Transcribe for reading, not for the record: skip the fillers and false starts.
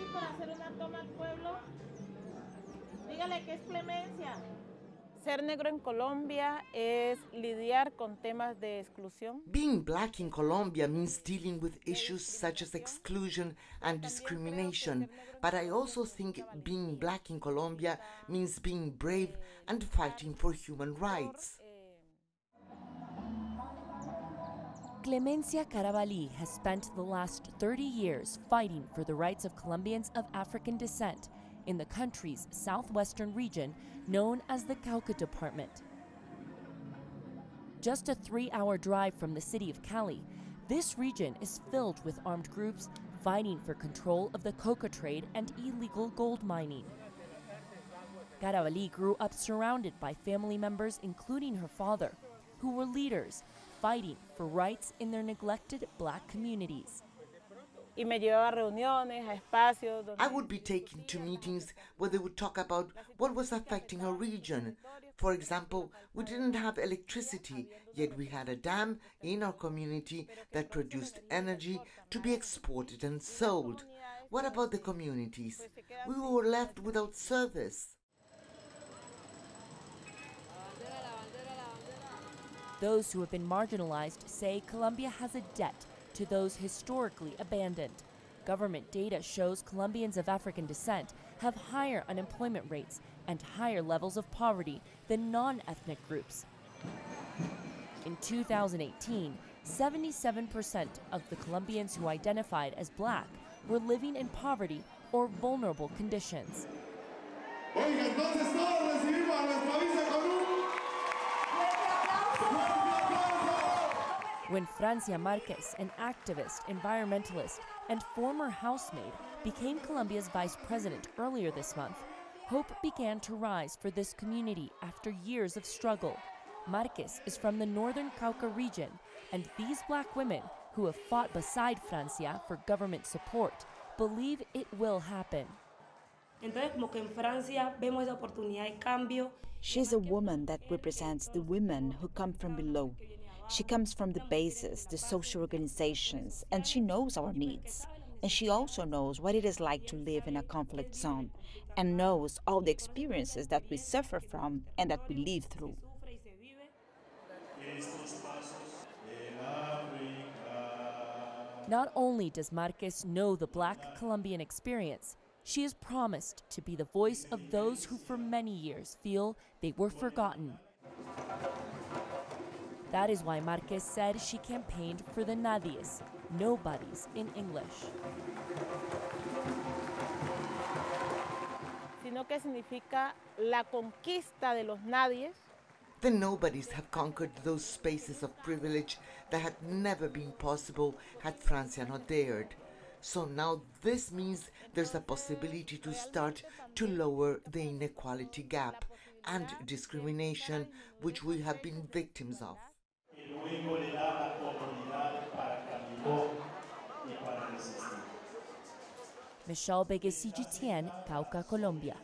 aquí para hacer una toma al pueblo. Dígale que es clemencia. Ser negro en Colombia es lidiar con temas de exclusión. Being black in Colombia means dealing with issues such as exclusion and discrimination, but I also think being black in Colombia means being brave and fighting for human rights. Clemencia Carabalí has spent the last 30 years fighting for the rights of Colombians of African descent in the country's southwestern region known as the Cauca Department. Just a 3-hour drive from the city of Cali, this region is filled with armed groups fighting for control of the coca trade and illegal gold mining. Carabalí grew up surrounded by family members, including her father, who were leaders fighting for rights in their neglected black communities. Y me llevaba a reuniones, a espacios donde I would be taken to meetings where they would talk about what was affecting our region. For example, we didn't have electricity, yet we had a dam in our community that produced energy to be exported and sold. What about the communities? We were left without service. Those who have been marginalized say Colombia has a debt to those historically abandoned. Government data shows Colombians of African descent have higher unemployment rates and higher levels of poverty than non-ethnic groups. In 2018, 77% of the Colombians who identified as black were living in poverty or vulnerable conditions. When Francia Marquez, an activist, environmentalist, and former housemaid, became Colombia's vice president earlier this month, hope began to rise for this community after years of struggle. Marquez is from the northern Cauca region, and these black women, who have fought beside Francia for government support, believe it will happen. She's a woman that represents the women who come from below. She comes from the bases, the social organizations, and she knows our needs. And she also knows what it is like to live in a conflict zone, and knows all the experiences that we suffer from and that we live through. Not only does Marquez know the Black Colombian experience, she is promised to be the voice of those who for many years feel they were forgotten. That is why Marquez said she campaigned for the nadies, nobodies in English. sino que significa la conquista de los nadies. The nobodies have conquered those spaces of privilege that had never been possible had Francia not dared. So now this means there's a possibility to start to lower the inequality gap and discrimination which we have been victims of. Michelle Begue, CGTN, Cauca, Colombia.